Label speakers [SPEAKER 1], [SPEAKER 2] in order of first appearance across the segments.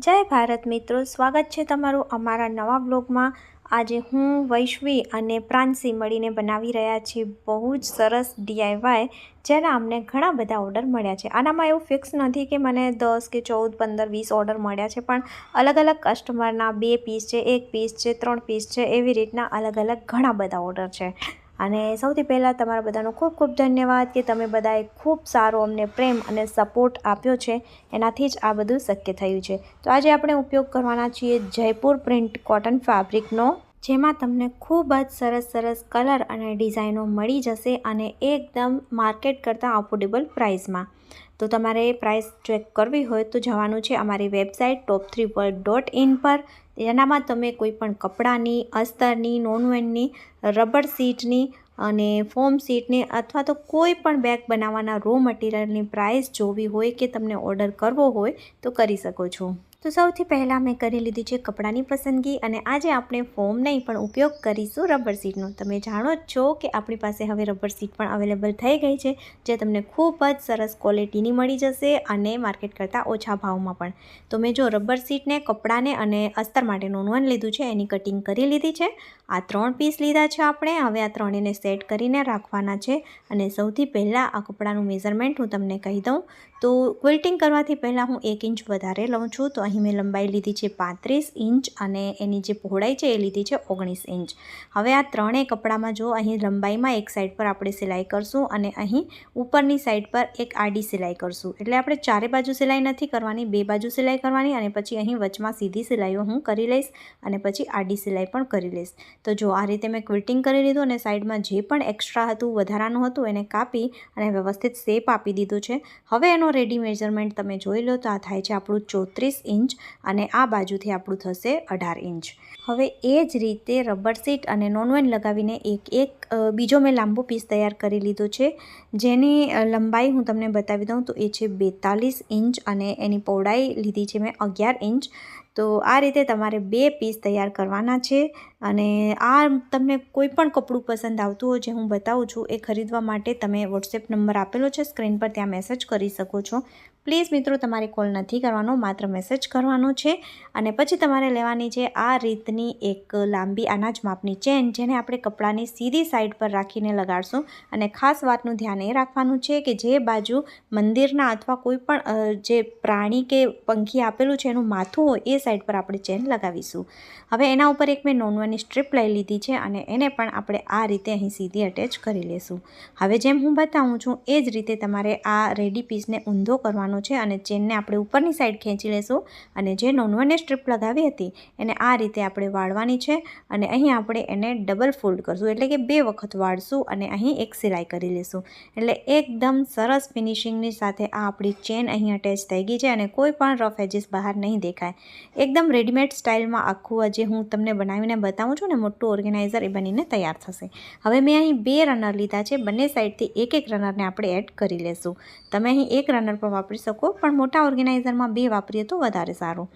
[SPEAKER 1] જય ભારત મિત્રો, સ્વાગત છે તમારું અમારા નવા બ્લોગમાં। આજે હું વૈશ્વી અને પ્રાંસી મળીને બનાવી રહ્યા છીએ બહુ જ સરસ DIY, જેના અમને ઘણા બધા ઓર્ડર મળ્યા છે। આનામાં એવું ફિક્સ નથી કે મને 10 કે 14, 15, 20 ઓર્ડર મળ્યા છે, પણ અલગ અલગ કસ્ટમરના 2 પીસ છે, 1 પીસ છે, 3 પીસ છે, એવી રીતના અલગ અલગ ઘણા બધા ઓર્ડર છે। અને સૌથી પહેલાં તમારા બધાનો ખૂબ ખૂબ ધન્યવાદ કે તમે બધાએ ખૂબ સારો અમને પ્રેમ અને સપોર્ટ આપ્યો છે, એનાથી જ આ બધું શક્ય થયું છે। તો આજે આપણે ઉપયોગ કરવાના છીએ જયપુર પ્રિન્ટ કોટન ફેબ્રિકનો, જેમાં તમને ખૂબ જ સરસ સરસ કલર અને ડિઝાઇનો મળી જશે અને એકદમ માર્કેટ કરતાં અફોર્ડેબલ પ્રાઇસમાં। તો તમારે પ્રાઇસ ચેક કરવી હોય તો જવાનું છે અમારી વેબસાઇટ top3world.in પર। એનામાં તમે કોઈ પણ કપડાની, અસ્તરની, નોનવેનની, રબર શીટની અને ફોમ શીટની અથવા તો કોઈ પણ બેગ બનાવવાના રો મટીરિયલની પ્રાઇસ જોવી હોય કે તમને ઓર્ડર કરવો હોય તો કરી શકો છો। તો સૌથી પહેલાં મેં કરી લીધી છે કપડાની પસંદગી, અને આજે આપણે ફોમ નહીં પણ ઉપયોગ કરીશું રબર શીટનો। તમે જાણો જ છો કે આપણી પાસે હવે રબર શીટ પણ અવેલેબલ થઈ ગઈ છે, જે તમને ખૂબ જ સરસ ક્વોલિટીની મળી જશે અને માર્કેટ કરતાં ઓછા ભાવમાં પણ। તો મેં જો રબર શીટને, કપડાને અને અસ્તર માટે નોનવન લીધું છે, એની કટિંગ કરી લીધી છે। આ 3 પીસ લીધા છે આપણે। હવે આ ત્રણેયને સેટ કરીને રાખવાના છે, અને સૌથી પહેલાં આ કપડાનું મેઝરમેન્ટ હું તમને કહી દઉં તો ક્વિલ્ટિંગ કરવાથી પહેલાં હું 1 ઇંચ વધારે લઉં છું। તો અહીં મેં લંબાઈ લીધી છે 35 ઇંચ અને એની જે પહોળાઈ છે એ લીધી છે 19 ઇંચ। હવે આ ત્રણેય કપડામાં જો અહીં લંબાઈમાં એક સાઈડ પર આપણે સિલાઈ કરશું અને અહીં ઉપરની સાઈડ પર એક આડી સિલાઈ કરશું। એટલે આપણે ચારે બાજુ સિલાઈ નથી કરવાની, 2 બાજુ સિલાઈ કરવાની, અને પછી અહીં વચમાં સીધી સિલાઈઓ હું કરી લઈશ અને પછી આડી સિલાઈ પણ કરી લઈશ। તો જો આ રીતે મેં ક્વિલ્ટિંગ કરી લીધું અને સાઈડમાં જે પણ એક્સ્ટ્રા હતું, વધારાનું હતું, એને કાપી અને વ્યવસ્થિત શેપ આપી દીધું છે। હવે એનો રેડી મેઝરમેન્ટ તમે જોઈ લો તો આ થાય છે આપણું 34 ઇંચ અને આ બાજુથી આપણું થશે 18 ઇંચ। હવે એ જ રીતે રબર શીટ અને નોનવેન લગાવીને એક બીજો મેં લાંબો પીસ તૈયાર કરી લીધો છે, જેની લંબાઈ હું તમને બતાવી દઉં તો એ છે 42 ઇંચ અને એની પહોળાઈ લીધી છે મેં 11 ઇંચ। તો આ રીતે તમારે 2 પીસ તૈયાર કરવાના છે, અને આ તમને કોઈ પણ કપડું પસંદ આવતું હોય જે હું બતાવું છું એ ખરીદવા માટે તમે વોટ્સએપ નંબર આપેલો છે સ્ક્રીન પર, ત્યાં મેસેજ કરી શકો છો। પ્લીઝ મિત્રો, તમારે કોલ નથી કરવાનો, માત્ર મેસેજ કરવાનો છે। અને પછી તમારે લેવાની છે આ રીતની એક લાંબી આના જ માપની ચેન, જેને આપણે કપડાની સીધી સાઈડ પર રાખીને લગાડશું। અને ખાસ વાતનું ધ્યાન એ રાખવાનું છે કે જે બાજુ મંદિરના અથવા કોઈ પણ જે પ્રાણી કે પંખી આપેલું છે એનું માથું હોય એ સાઈડ પર આપણે ચેન લગાવીશું। હવે એના ઉપર એક મેં નોનવનની સ્ટ્રીપ લઈ લીધી છે અને એને પણ આપણે આ રીતે અહીં સીધી અટેચ કરી લેશું। હવે જેમ હું બતાવું છું એ જ રીતે તમારે આ રેડી પીસને ઊંધો કરવાનો છે અને ચેનને આપણે ઉપરની સાઈડ ખેંચી લેશું, અને જે નોનવનને સ્ટ્રીપ લગાવી હતી એને આ રીતે આપણે વાળવાની છે, અને અહીં આપણે એને ડબલ ફોલ્ડ કરશું, એટલે કે 2 વખત વાળશું અને અહીં એક સિલાઈ કરી લેશું। એટલે એકદમ સરસ ફિનિશિંગની સાથે આ આપણી ચેન અહીં અટેચ થઈ ગઈ છે અને કોઈ પણ રફ એજીસ બહાર નહીં દેખાય। એકદમ રેડીમેડ સ્ટાઇલમાં આખું જે હું તમને બનાવીને બતાવું છું ને, મોટું ઓર્ગેનાઇઝર એ બનીને તૈયાર થશે। હવે મેં અહીં 2 રનર લીધા છે, બંને સાઈડથી એક રનરને આપણે એડ કરી લેશું। તમે અહીં 1 રનર પર વાપરી શકો, પણ મોટા ઓર્ગેનાઇઝરમાં 2 વાપરીએ તો વધારે સારું।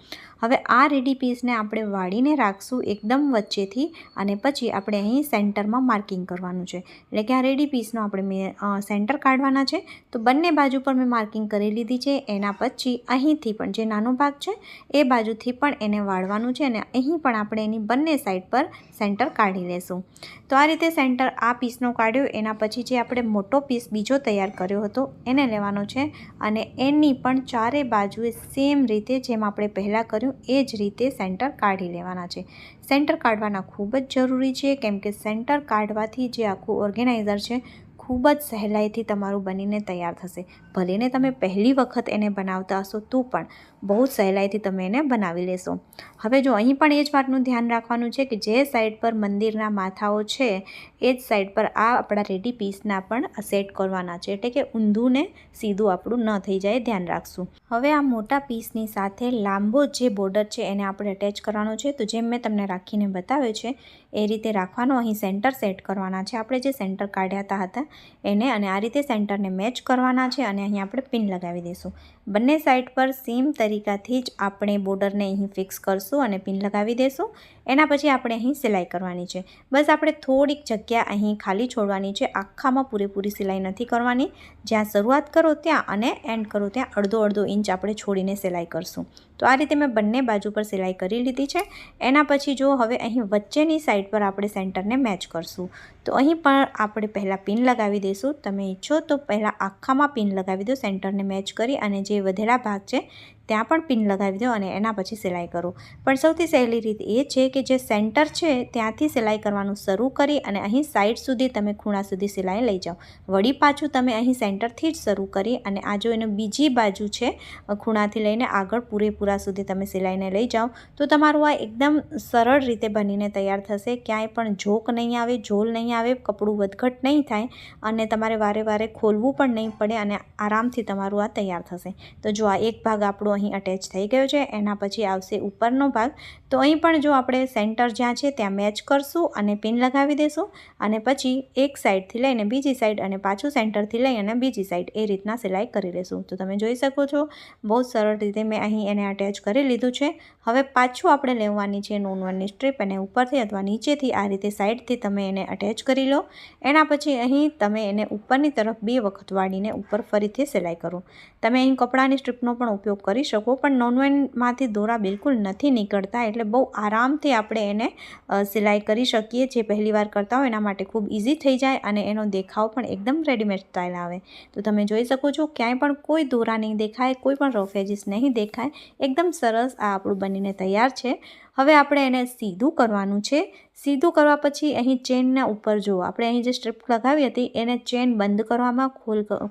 [SPEAKER 1] હવે આ રેડી પીસને આપણે વાળીને રાખશું એકદમ વચ્ચેથી, અને પછી આપણે અહીં સેન્ટરમાં માર્કિંગ કરવાનું છે, એટલે કે આ રેડી પીસનો આપણે સેન્ટર કાઢવાના છે। તો બંને બાજુ પર મેં માર્કિંગ કરી લીધી છે। એના પછી અહીંથી પણ જે નાનો ભાગ છે એ બાજુથી પણ એને વાળવાનું છે, અને અહીં પણ આપણે એની બંને સાઈડ પર સેન્ટર કાઢી લેશું। તો આ રીતે સેન્ટર આ પીસનો કાઢ્યો, એના પછી જે આપણે મોટો પીસ બીજો તૈયાર કર્યો હતો એને લેવાનો છે, અને એની પણ ચારે બાજુએ સેમ રીતે જેમ આપણે પહેલાં કર્યું એ જ રીતે સેન્ટર કાઢી લેવાના છે। સેન્ટર કાઢવાના ખૂબ જ જરૂરી છે, કેમ કે સેન્ટર કાઢવાથી જે આખું ઓર્ગેનાઇઝર છે ખૂબ જ સહેલાઈથી તમારું બનીને તૈયાર થશે। ભલે ને તમે પહેલી વખત એને બનાવતા હશો તો પણ બહુ જ સહેલાઈથી તમે એને બનાવી લેશો। હવે જો અહીં પણ એ જ વાતનું ધ્યાન રાખવાનું છે કે જે સાઈડ પર મંદિરના માથાઓ છે એ જ સાઈડ પર આ આપણા રેડી પીસના પણ સેટ કરવાના છે, એટલે કે ઊંધું ને સીધું આપણું ન થઈ જાય, ધ્યાન રાખશું। હવે આ મોટા પીસની સાથે લાંબો જે બોર્ડર છે એને આપણે અટેચ કરવાનો છે। તો જેમ મેં તમને રાખીને બતાવ્યો છે એ રીતે રાખવાનો, અહીં સેન્ટર સેટ કરવાના છે આપણે જે સેન્ટર કાઢ્યા હતા એને, અને આ રીતે સેન્ટરને મેચ કરવાના છે, અને અહીં આપણે પિન લગાવી દઈશું। બંને સાઈડ પર સેમ તરીકાથી જ આપણે બોર્ડરને અહીં ફિક્સ કરશું અને પિન લગાવી દઈશું। એના પછી આપણે અહીં સિલાઈ કરવાની છે। બસ આપણે થોડીક જગ્યા અહીં ખાલી છોડવાની છે, આખામાં પૂરેપૂરી સિલાઈ નથી કરવાની। જ્યાં શરૂઆત કરો ત્યાં અને એન્ડ કરો ત્યાં અડધો ઇંચ આપણે છોડીને સિલાઈ કરશું। તો આ રીતે મેં બંને બાજુ પર સિલાઈ કરી લીધી છે। એના પછી જો હવે અહીં વચ્ચેની સાઈડ પર આપણે સેન્ટરને મેચ કરશું। તો અહીં પણ આપણે પહેલાં પિન લગાવી દઈશું। તમે ઈચ્છો તો પહેલાં આખામાં પિન લગાવી દો સેન્ટરને મેચ કરી, અને જે વધેલા ભાગ છે ત્યાં પણ પિન લગાવી દો અને એના પછી સિલાઈ કરો। પણ સૌથી સહેલી રીત એ છે કે જે સેન્ટર છે ત્યાંથી સિલાઈ કરવાનું શરૂ કરી અને અહીં સાઈડ સુધી તમે ખૂણા સુધી સિલાઈ લઈ જાઓ। વળી પાછું તમે અહીં સેન્ટરથી જ શરૂ કરી અને આ જો એનો બીજી બાજુ છે ખૂણાથી લઈને આગળ પૂરેપૂરા સુધી તમે સિલાઈને લઈ જાઓ તો તમારું આ એકદમ સરળ રીતે બનીને તૈયાર થશે। ક્યાંય પણ ઝોક નહીં આવે, ઝોલ નહીં આવે, કપડું વધઘટ નહીં થાય અને તમારે વારે વારે ખોલવું પણ નહીં પડે અને આરામથી તમારું આ તૈયાર થશે। તો જો આ એક ભાગ આપણો અહીં અટેચ થઈ ગયો છે। એના પછી આવશે ઉપરનો ભાગ। તો અહીં પણ જો આપણે સેન્ટર જ્યાં છે ત્યાં મેચ કરશું અને પિન લગાવી દઈશું અને પછી એક સાઈડથી લઈને બીજી સાઈડ અને પાછું સેન્ટરથી લઈ અને બીજી સાઈડ એ રીતના સિલાઈ કરી લઈશું। તો તમે જોઈ શકો છો બહુ સરળ રીતે મેં અહીં એને અટેચ કરી લીધું છે। હવે પાછું આપણે લેવાની છે નોન 1ની સ્ટ્રીપ અને ઉપરથી અથવા નીચેથી આ રીતે સાઈડથી તમે એને અટેચ કરી લો। એના પછી અહીં તમે એને ઉપરની તરફ 2 વખત વાળીને ઉપર ફરીથી સિલાઈ કરો। તમે અહીં કપડાની સ્ટ્રીપનો પણ ઉપયોગ કરી શકો, પણ નોન 1માંથી દોરા બિલકુલ નથી નીકળતા એટલે બહુ આરામથી આપણે એને સિલાઈ કરી શકીએ। જે પહેલીવાર કરતા હોય એના માટે ખૂબ ઇઝી થઈ જાય અને એનો દેખાવ પણ એકદમ રેડીમેડ સ્ટાઇલ આવે। તો તમે જોઈ શકો છો ક્યાંય પણ કોઈ દોરા નહીં દેખાય, કોઈ પણ રફ એજીસ નહીં દેખાય, એકદમ સરસ આ આપણું બનીને તૈયાર છે। હવે આપણે એને સીધું કરવાનું છે। સીધું કરવા પછી અહીં ચેનના ઉપર જુઓ, આપણે અહીં જે સ્ટ્રીપ લગાવી હતી એને ચેન બંધ કરવામાં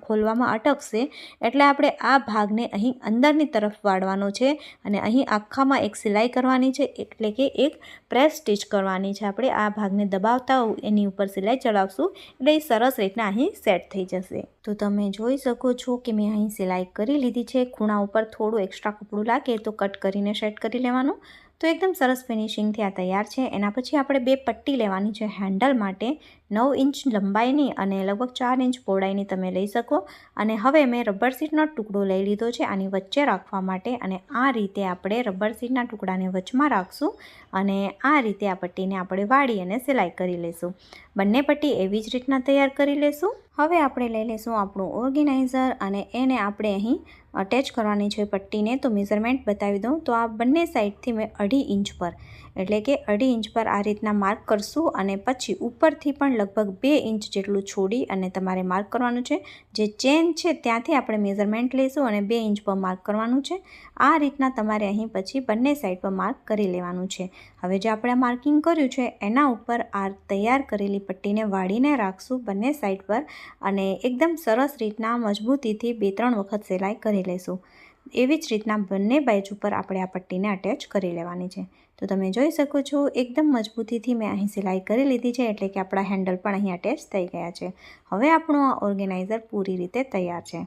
[SPEAKER 1] ખોલવામાં અટકશે એટલે આપણે આ ભાગને અહીં અંદરની તરફ વાળવાનો છે અને અહીં આખામાં એક સિલાઈ કરવાની છે, એટલે કે એક પ્રેસ સ્ટીચ કરવાની છે। આપણે આ ભાગને દબાવતા એની ઉપર સિલાઈ ચડાવશું એટલે એ સરસ રીતના અહીં સેટ થઈ જશે। તો તમે જોઈ શકો છો કે મેં અહીં સિલાઈ કરી લીધી છે। ખૂણા ઉપર થોડું એક્સ્ટ્રા કપડું લાગે તો કટ કરીને સેટ કરી લેવાનું। તો એકદમ સરસ ફિનિશિંગથી આ તૈયાર છે। એના પછી આપણે 2 પટ્ટી લેવાની છે હેન્ડલ માટે, 9 ઇંચ લંબાઈની અને લગભગ 4 ઇંચ પહોળાઈની તમે લઈ શકો। અને હવે મેં રબર શીટનો ટુકડો લઈ લીધો છે આની વચ્ચે રાખવા માટે, અને આ રીતે આપણે રબર શીટના ટુકડાને વચમાં રાખશું અને આ રીતે આ પટ્ટીને આપણે વાળી અને સિલાઈ કરી લઈશું। બંને પટ્ટી એવી જ રીતના તૈયાર કરી લઈશું। હવે આપણે લઈ લઈશું આપણું ઓર્ગેનાઇઝર અને એને આપણે અહીં અટેચ કરવાની છે પટ્ટીને। તો મેઝરમેન્ટ બતાવી દઉં તો આ બંને સાઈડથી મેં 2.5 ઇંચ પર, એટલે કે 2.5 ઇંચ પર આ રીતના માર્ક કરશું અને પછી ઉપરથી પણ લગભગ 2 ઇંચ જેટલું છોડી અને તમારે માર્ક કરવાનું છે। જે ચેન છે ત્યાંથી આપણે મેઝરમેન્ટ લઈશું અને 2 ઇંચ પર માર્ક કરવાનું છે। આ રીતના તમારે અહીં પછી બંને સાઈડ પર માર્ક કરી લેવાનું છે। હવે જે આપણે માર્કિંગ કર્યું છે એના ઉપર આ તૈયાર કરેલી પટ્ટીને વાળીને રાખશું બંને સાઈડ પર અને એકદમ સરસ રીતના મજબૂતીથી 2-3 વખત સિલાઈ કરી લઈશું। એવી જ રીતના બંને બાજુ પર આપણે આ પટ્ટીને અટેચ કરી લેવાની છે। તો તમે જોઈ શકો છો એકદમ મજબૂતીથી મેં અહીં સિલાઈ કરી લીધી છે, એટલે કે આપણા હેન્ડલ પણ અહીં અટેચ થઈ ગયા છે। હવે આપણું આ ઓર્ગેનાઇઝર પૂરી રીતે તૈયાર છે।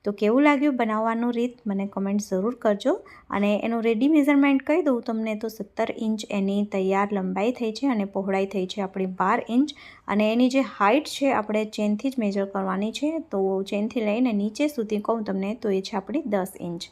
[SPEAKER 1] તો કેવું લાગ્યું બનાવવાનું રીત મને કમેન્ટ જરૂર કરજો અને એનું રેડી મેઝરમેન્ટ કહી દઉં તમને તો 17 ઇંચ એની તૈયાર લંબાઈ થઈ છે અને પહોળાઈ થઈ છે આપણી 12 ઇંચ અને એની જે હાઇટ છે આપણે ચેનથી જ મેજર કરવાની છે। તો ચેનથી લઈને નીચે સુધી કહું તમને તો એ છે આપણી 10 ઇંચ।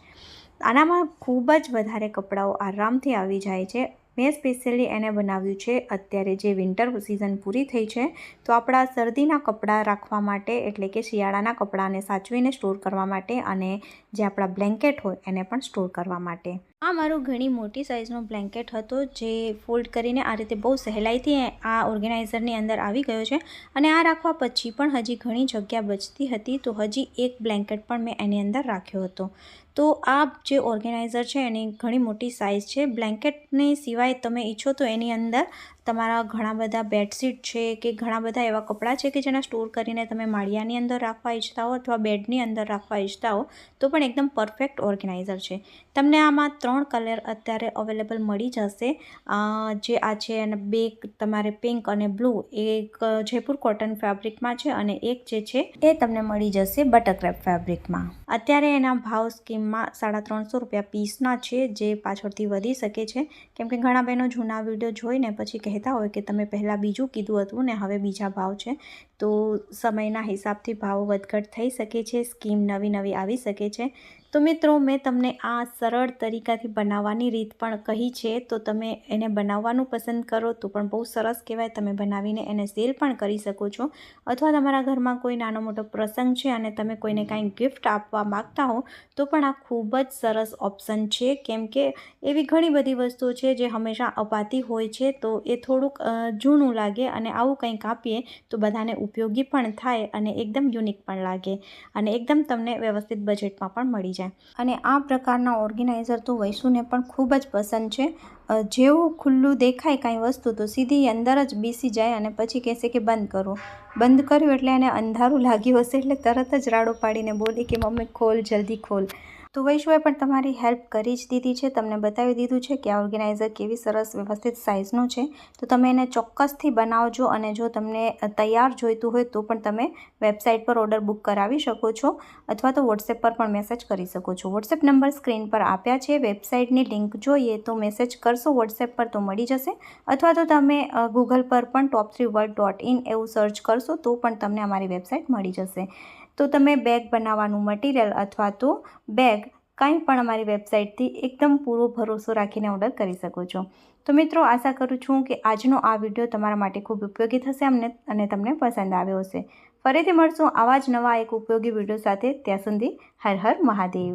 [SPEAKER 1] આનામાં ખૂબ જ વધારે કપડાઓ આરામથી આવી જાય છે। મેં સ્પેશિયલી એને બનાવ્યું છે અત્યારે જે વિન્ટર સિઝન પૂરી થઈ છે તો આપણા શરદીના કપડાં રાખવા માટે, એટલે કે શિયાળાના કપડાને સાચવીને સ્ટોર કરવા માટે અને જે આપણા બ્લેન્કેટ હોય એને પણ સ્ટોર કરવા માટે। આ મારો ઘણી મોટી સાઇઝનો બ્લેન્કેટ હતો જે ફોલ્ડ કરીને આ રીતે બહુ સહેલાઈથી આ ઓર્ગેનાઇઝરની અંદર આવી ગયો છે અને આ રાખવા પછી પણ હજી ઘણી જગ્યા બચતી હતી તો હજી એક બ્લેન્કેટ પણ મેં એની અંદર રાખ્યો હતો। તો આ જે ઓર્ગેનાઇઝર છે એની ઘણી મોટી સાઇઝ છે। બ્લેન્કેટની સિવાય તમે ઈચ્છો તો એની અંદર તમારા ઘણા બધા બેડશીટ છે કે ઘણા બધા એવા કપડાં છે કે જેને સ્ટોર કરીને તમે માળિયાની અંદર રાખવા ઈચ્છતા હો અથવા બેડની અંદર રાખવા ઈચ્છતા હો તો પણ એકદમ પરફેક્ટ ઓર્ગેનાઇઝર છે। તમને આમાં 3 કલર અત્યારે અવેલેબલ મળી જશે, જે આ છે અને 2 તમારે પિંક અને બ્લુ, એક જયપુર કોટન ફેબ્રિકમાં છે અને એક જે છે એ તમને મળી જશે બટરક્રેપ ફેબ્રિકમાં। અત્યારે એના ભાવ સ્કીમમાં 350 રૂપિયા પીસના છે, જે પાછળથી વધી શકે છે કેમ કે ઘણા બહેનો જૂના વિડીયો જોઈને પછી કહેતા હોય કે તમે પહેલાં બીજું કીધું હતું ને હવે બીજા ભાવ છે। તો સમયના હિસાબથી ભાવ વધઘટ થઈ શકે છે, સ્કીમ નવી આવી શકે છે। તો મિત્રો મેં તમને આ સરળ તરીકાથી બનાવવાની રીત પણ કહી છે, તો તમે એને બનાવવાનું પસંદ કરો તો પણ બહુ સરસ કહેવાય. તમે બનાવીને એને સેલ પણ કરી શકો છો, અથવા તમારા ઘરમાં કોઈ નાનો મોટો પ્રસંગ છે અને તમે કોઈને કાંઈ ગિફ્ટ આપવા માગતા હો તો પણ આ ખૂબ જ સરસ ઓપ્શન છે. કેમ કે એવી ઘણી બધી વસ્તુઓ છે જે હંમેશા અપાતી હોય છે, તો એ થોડુંક જૂનું લાગે અને આવું કંઈક આપીએ તો બધાને ઉપયોગી પણ થાય અને એકદમ યુનિક પણ લાગે અને એકદમ તમને વ્યવસ્થિત બજેટમાં પણ મળી જાય. અને આ પ્રકારના ઓર્ગેનાઇઝર તો વૈશુને પણ ખૂબ જ પસંદ છે. જેવું ખુલ્લું દેખાય કાંઈ વસ્તુ તો સીધી અંદર જ બેસી જાય અને પછી કહેશે કે બંધ કરો. બંધ કર્યું એટલે એને અંધારું લાગ્યું હશે એટલે તરત જ રાડો પાડીને બોલી કે મમ્મી ખોલ, જલ્દી ખોલ. તો વૈશુએ પણ તમારી હેલ્પ કરી જ દીધી છે, તમને બતાવી દીધું છે કે આ ઓર્ગેનાઇઝર કેવી સરસ વ્યવસ્થિત સાઇઝનું છે. તો તમે એને ચોક્કસથી બનાવજો અને જો તમને તૈયાર જોઈતું હોય તો પણ તમે વેબસાઇટ પર ઓર્ડર બુક કરાવી શકો છો અથવા તો વોટ્સએપ પર પણ મેસેજ કરી શકો છો. વોટ્સએપ નંબર સ્ક્રીન પર આપ્યા છે. વેબસાઇટની લિંક જોઈએ તો મેસેજ કરશો વોટ્સએપ પર તો મળી જશે, અથવા તો તમે ગૂગલ પર પણ top3world.in એવું સર્ચ કરશો તો પણ તમને અમારી વેબસાઇટ મળી જશે. તો તમે બેગ બનાવવાનું મટીરિયલ અથવા તો બેગ કાંઈ પણ અમારી વેબસાઇટથી એકદમ પૂરો ભરોસો રાખીને ઓર્ડર કરી શકો છો. તો મિત્રો આશા કરું છું કે આજનો આ વિડીયો તમારા માટે ખૂબ ઉપયોગી થશે અને તમને પસંદ આવ્યો હશે. ફરીથી મળશું આવા જ નવા એક ઉપયોગી વિડીયો સાથે. ત્યાં સુધી હર હર મહાદેવ.